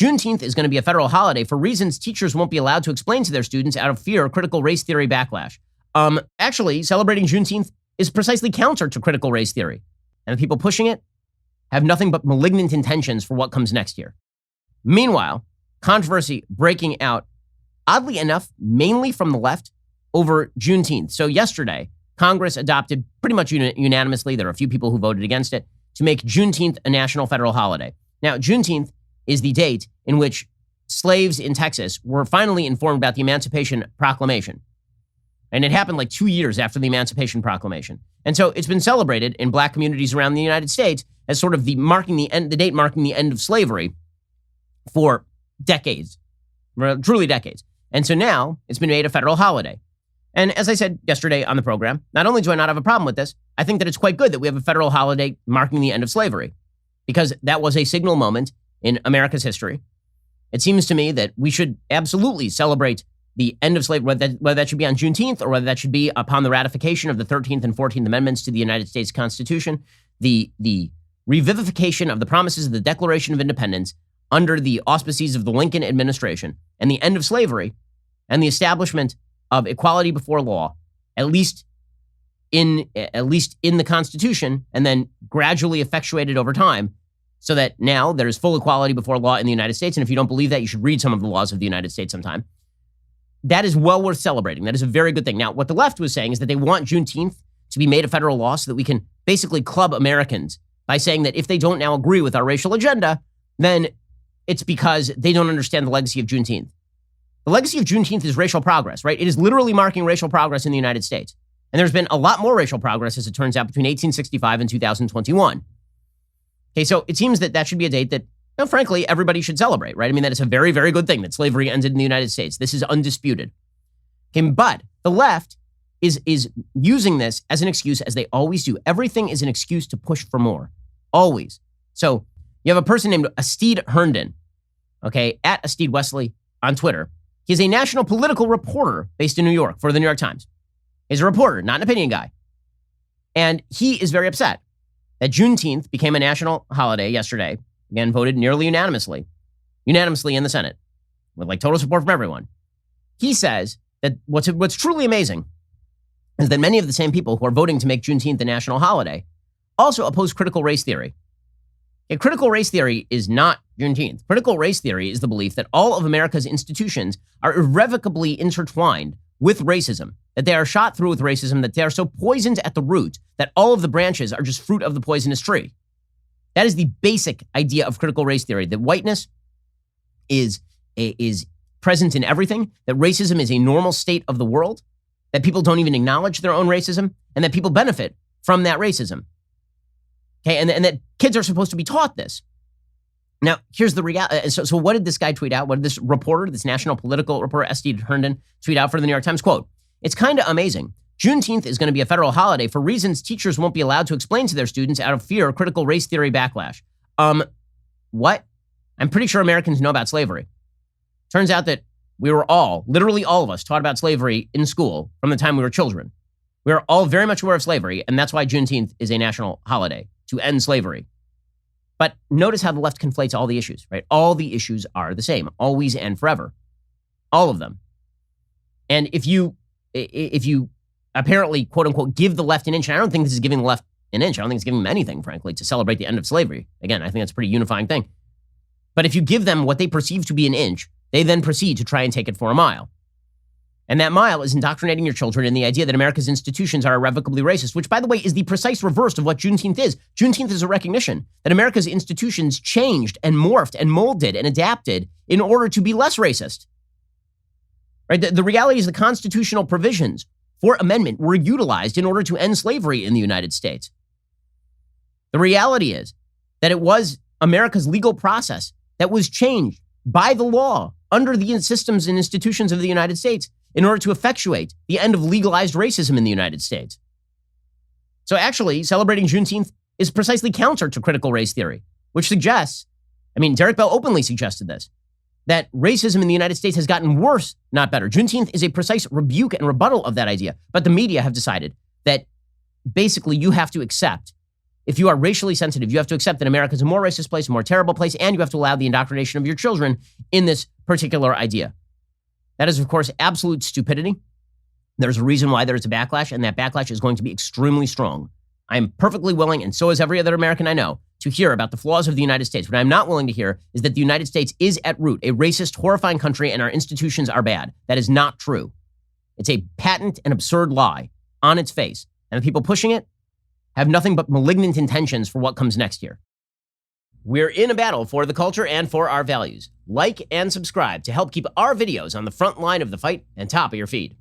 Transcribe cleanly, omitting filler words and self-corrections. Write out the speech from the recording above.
Juneteenth is going to be a federal holiday for reasons teachers won't be allowed to explain to their students out of fear of critical race theory backlash. Actually, celebrating Juneteenth is precisely counter to critical race theory. And the people pushing it have nothing but malignant intentions for what comes next year. Meanwhile, controversy breaking out, oddly enough, mainly from the left over Juneteenth. So yesterday, Congress adopted pretty much unanimously, there are a few people who voted against it, to make Juneteenth a national federal holiday. Now, Juneteenth is the date in which slaves in Texas were finally informed about the Emancipation Proclamation. And it happened like 2 years after the Emancipation Proclamation. And so it's been celebrated in black communities around the United States as sort of the date marking the end of slavery for decades, truly decades. And so now it's been made a federal holiday. And as I said yesterday on the program, not only do I not have a problem with this, I think that it's quite good that we have a federal holiday marking the end of slavery, because that was a signal moment in America's history. It seems to me that we should absolutely celebrate the end of slavery, whether that should be on Juneteenth or whether that should be upon the ratification of the 13th and 14th Amendments to the United States Constitution, the revivification of the promises of the Declaration of Independence under the auspices of the Lincoln administration, and the end of slavery and the establishment of equality before law, at least in the Constitution, and then gradually effectuated over time, so that now there is full equality before law in the United States. And if you don't believe that, you should read some of the laws of the United States sometime. That is well worth celebrating. That is a very good thing. Now, what the left was saying is that they want Juneteenth to be made a federal law so that we can basically club Americans by saying that if they don't now agree with our racial agenda, then it's because they don't understand the legacy of Juneteenth. The legacy of Juneteenth is racial progress, right? It is literally marking racial progress in the United States. And there's been a lot more racial progress, as it turns out, between 1865 and 2021. Okay, so it seems that should be a date that, frankly, everybody should celebrate, right? I mean, that is a very, very good thing that slavery ended in the United States. This is undisputed. Okay, but the left is using this as an excuse, as they always do. Everything is an excuse to push for more, always. So you have a person named Astid Herndon, okay, at Astid Wesley on Twitter. He's a national political reporter based in New York for the New York Times. He's a reporter, not an opinion guy. And he is very upset that Juneteenth became a national holiday yesterday, again, voted nearly unanimously in the Senate, with like total support from everyone. He says that what's truly amazing is that many of the same people who are voting to make Juneteenth a national holiday also oppose critical race theory. Critical race theory is not Juneteenth. Critical race theory is the belief that all of America's institutions are irrevocably intertwined with racism, that they are shot through with racism, that they are so poisoned at the root that all of the branches are just fruit of the poisonous tree. That is the basic idea of critical race theory, that whiteness is present in everything, that racism is a normal state of the world, that people don't even acknowledge their own racism, and that people benefit from that racism. Okay, and that kids are supposed to be taught this. Now, here's the reality. So what did this guy tweet out? What did this reporter, this national political reporter, Astid Herndon, tweet out for the New York Times? Quote, "It's kind of amazing. Juneteenth is going to be a federal holiday for reasons teachers won't be allowed to explain to their students out of fear of critical race theory backlash." What? I'm pretty sure Americans know about slavery. Turns out that we were all, literally all of us, taught about slavery in school from the time we were children. We are all very much aware of slavery, and that's why Juneteenth is a national holiday, to end slavery. But notice how the left conflates all the issues, right? All the issues are the same, always and forever. All of them. And if you apparently, quote unquote, give the left an inch, and I don't think this is giving the left an inch, I don't think it's giving them anything, frankly, to celebrate the end of slavery. Again, I think that's a pretty unifying thing. But if you give them what they perceive to be an inch, they then proceed to try and take it for a mile. And that mile is indoctrinating your children in the idea that America's institutions are irrevocably racist, which, by the way, is the precise reverse of what Juneteenth is. Juneteenth is a recognition that America's institutions changed and morphed and molded and adapted in order to be less racist. Right? The reality is the constitutional provisions for amendment were utilized in order to end slavery in the United States. The reality is that it was America's legal process that was changed by the law under the systems and institutions of the United States in order to effectuate the end of legalized racism in the United States. So actually, celebrating Juneteenth is precisely counter to critical race theory, which suggests, Derek Bell openly suggested this, that racism in the United States has gotten worse, not better. Juneteenth is a precise rebuke and rebuttal of that idea. But the media have decided that basically you have to accept If you are racially sensitive, you have to accept that America is a more racist place, a more terrible place, and you have to allow the indoctrination of your children in this particular idea. That is, of course, absolute stupidity. There's a reason why there is a backlash, and that backlash is going to be extremely strong. I am perfectly willing, and so is every other American I know, to hear about the flaws of the United States. What I'm not willing to hear is that the United States is at root a racist, horrifying country and our institutions are bad. That is not true. It's a patent and absurd lie on its face. And the people pushing it have nothing but malignant intentions for what comes next year. We're in a battle for the culture and for our values. Like and subscribe to help keep our videos on the front line of the fight and top of your feed.